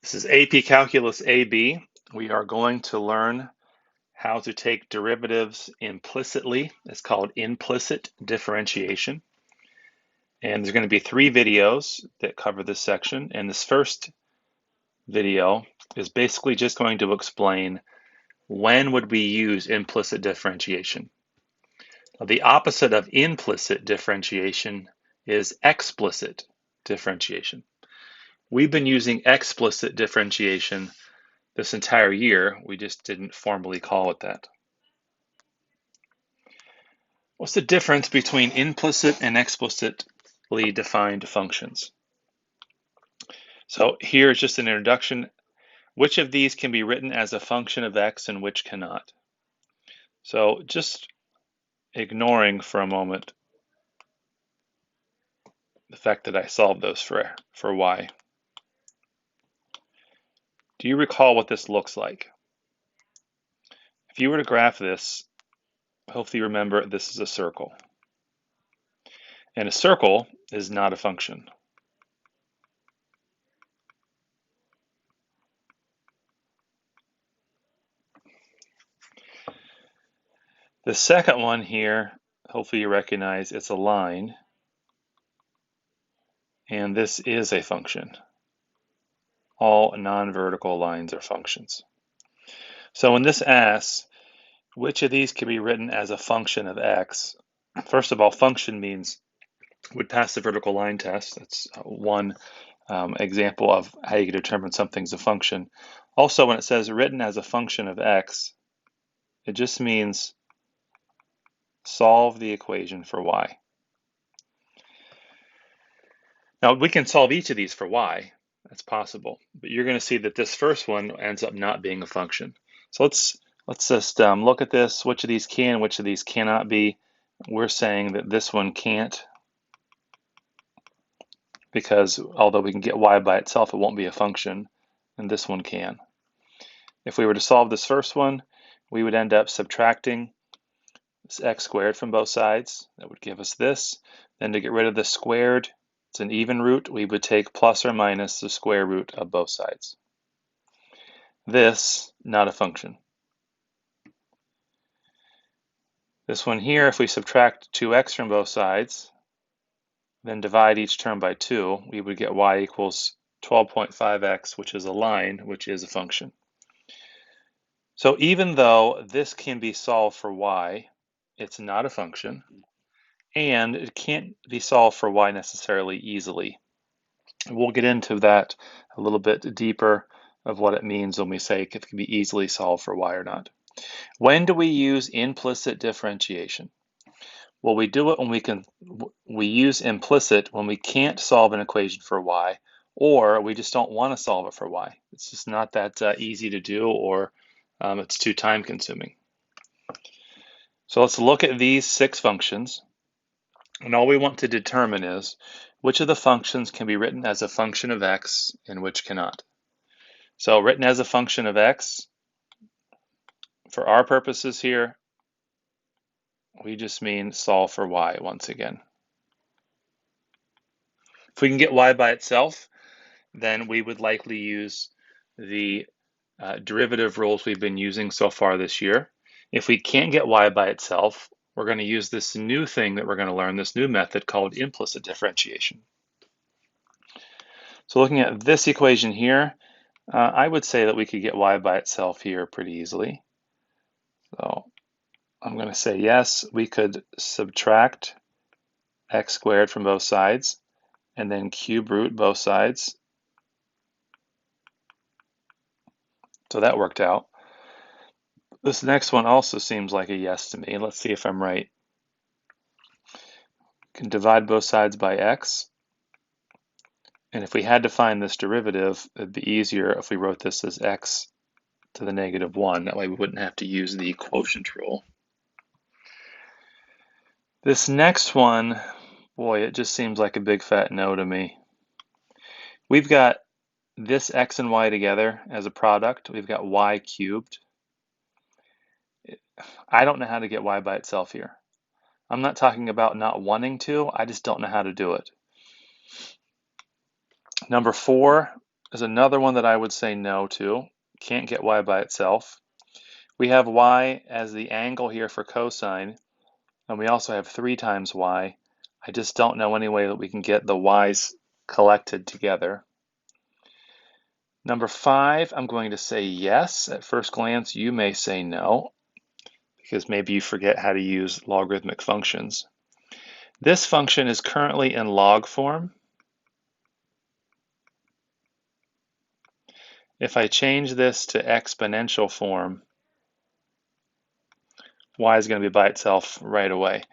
This is AP Calculus AB. We are going to learn how to take derivatives implicitly. It's called implicit differentiation. And there's going to be 3 videos that cover this section. And this first video is basically just going to explain when would we use implicit differentiation. Now, the opposite of implicit differentiation is explicit differentiation. We've been using explicit differentiation this entire year. We just didn't formally call it that. What's the difference between implicit and explicitly defined functions? So here's just an introduction. Which of these can be written as a function of x and which cannot? So just ignoring for a moment the fact that I solved those for y. Do you recall what this looks like? If you were to graph this, hopefully you remember this is a circle. And a circle is not a function. The second one here, hopefully you recognize it's a line. And this is a function. All non-vertical lines are functions. So when this asks, which of these can be written as a function of x? First of all, function means would pass the vertical line test. That's one example of how you can determine something's a function. Also, when it says written as a function of x, it just means solve the equation for y. Now, we can solve each of these for y. That's possible, but you're going to see that this first one ends up not being a function. So let's just look at this. Which of these can, which of these cannot be? We're saying that this one can't, because although we can get y by itself, it won't be a function, and this one can. If we were to solve this first one, we would end up subtracting this x squared from both sides. That would give us this. Then to get rid of the squared, it's an even root, we would take plus or minus the square root of both sides. This, not a function. This one here, if we subtract 2x from both sides, then divide each term by 2, we would get y equals 12.5x, which is a line, which is a function. So even though this can be solved for y, it's not a function, and it can't be solved for y necessarily easily. We'll get into that a little bit deeper of what it means when we say it can be easily solved for y or not. When do we use implicit differentiation? Well, we do it when we use implicit when we can't solve an equation for y, or we just don't want to solve it for y. It's just not that easy to do, or it's too time consuming. So let's look at these 6 functions. And all we want to determine is which of the functions can be written as a function of x and which cannot. So written as a function of x, for our purposes here, we just mean solve for y once again. If we can get y by itself, then we would likely use the derivative rules we've been using so far this year. If we can't get y by itself, we're going to use this new thing that we're going to learn, this new method called implicit differentiation. So looking at this equation here, I would say that we could get y by itself here pretty easily. So I'm going to say yes, we could subtract x squared from both sides and then cube root both sides. So that worked out. This next one also seems like a yes to me. Let's see if I'm right. We can divide both sides by x. And if we had to find this derivative, it'd be easier if we wrote this as x to the negative 1. That way we wouldn't have to use the quotient rule. This next one, boy, it just seems like a big fat no to me. We've got this x and y together as a product. We've got y cubed. I don't know how to get y by itself here. I'm not talking about not wanting to, I just don't know how to do it. Number 4, is another one that I would say no to. Can't get y by itself. We have y as the angle here for cosine, and we also have 3 times y. I just don't know any way that we can get the y's collected together. Number 5, I'm going to say yes. At first glance, you may say no, because maybe you forget how to use logarithmic functions. This function is currently in log form. If I change this to exponential form, y is going to be by itself right away.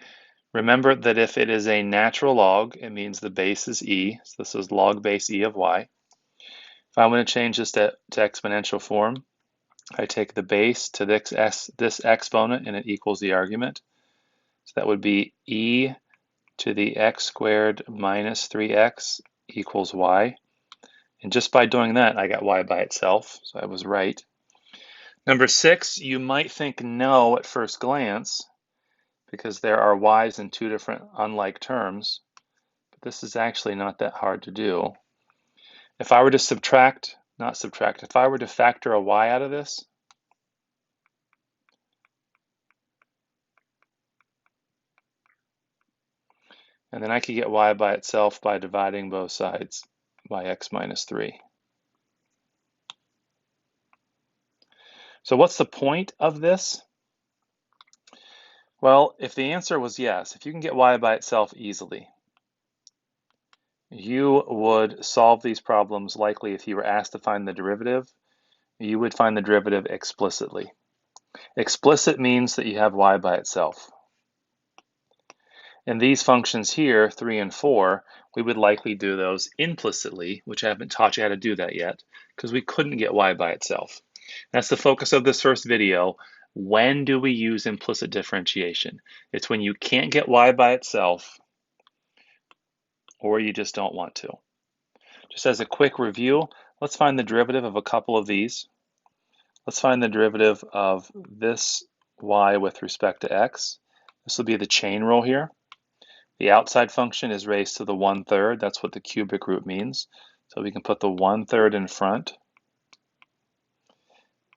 Remember that if it is a natural log, it means the base is e. So this is log base e of y. If I want to change this to exponential form, I take the base to this exponent and it equals the argument. So that would be e to the x squared minus 3x equals y. And just by doing that, I got y by itself, so I was right. Number 6, you might think no at first glance, because there are y's in 2 different unlike terms. But this is actually not that hard to do. If I were to if I were to factor a y out of this, and then I could get y by itself by dividing both sides by x minus 3. So what's the point of this? Well, if the answer was yes, if you can get y by itself easily, you would solve these problems likely if you were asked to find the derivative. You would find the derivative explicitly. Explicit means that you have y by itself. And these functions here, 3 and 4, we would likely do those implicitly, which I haven't taught you how to do that yet, because we couldn't get y by itself. That's the focus of this first video. When do we use implicit differentiation? It's when you can't get y by itself, or you just don't want to. Just as a quick review, let's find the derivative of a couple of these. Let's find the derivative of this y with respect to x. This will be the chain rule here. The outside function is raised to the 1/3. That's what the cubic root means. So we can put the 1/3 in front.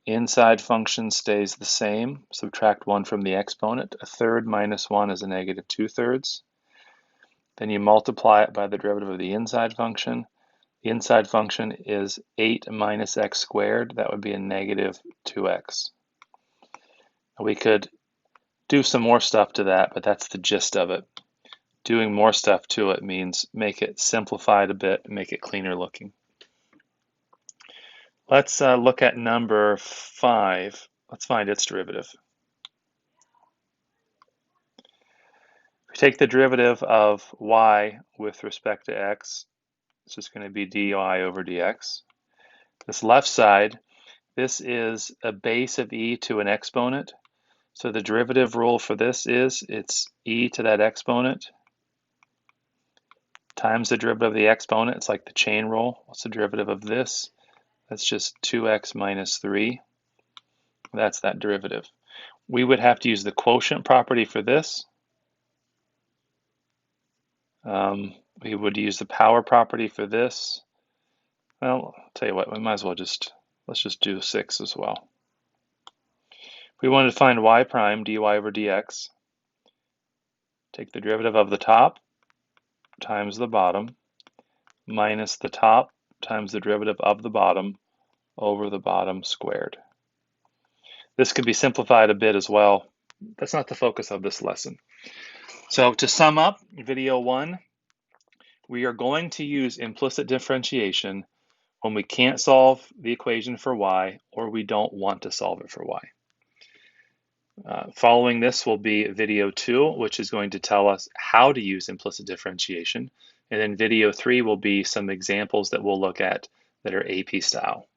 Inside function stays the same. Subtract 1 from the exponent. 1/3 minus 1 is a negative 2/3. Then you multiply it by the derivative of the inside function. The inside function is 8 minus x squared. That would be a negative 2x. We could do some more stuff to that, but that's the gist of it. Doing more stuff to it means make it simplified a bit, make it cleaner looking. Let's look at number 5. Let's find its derivative. If we take the derivative of y with respect to x, it's just going to be dy over dx. This left side, this is a base of e to an exponent. So the derivative rule for this is it's e to that exponent times the derivative of the exponent. It's like the chain rule. What's the derivative of this? That's just 2x minus 3. That's that derivative. We would have to use the quotient property for this. We would use the power property for this. Well, I'll tell you what, we might as well let's just do 6 as well. If we wanted to find y prime, dy over dx, take the derivative of the top times the bottom minus the top times the derivative of the bottom over the bottom squared. This could be simplified a bit as well. That's not the focus of this lesson. So to sum up, video 1, we are going to use implicit differentiation when we can't solve the equation for y or we don't want to solve it for y. Following this will be video 2, which is going to tell us how to use implicit differentiation. And then video 3 will be some examples that we'll look at that are AP style.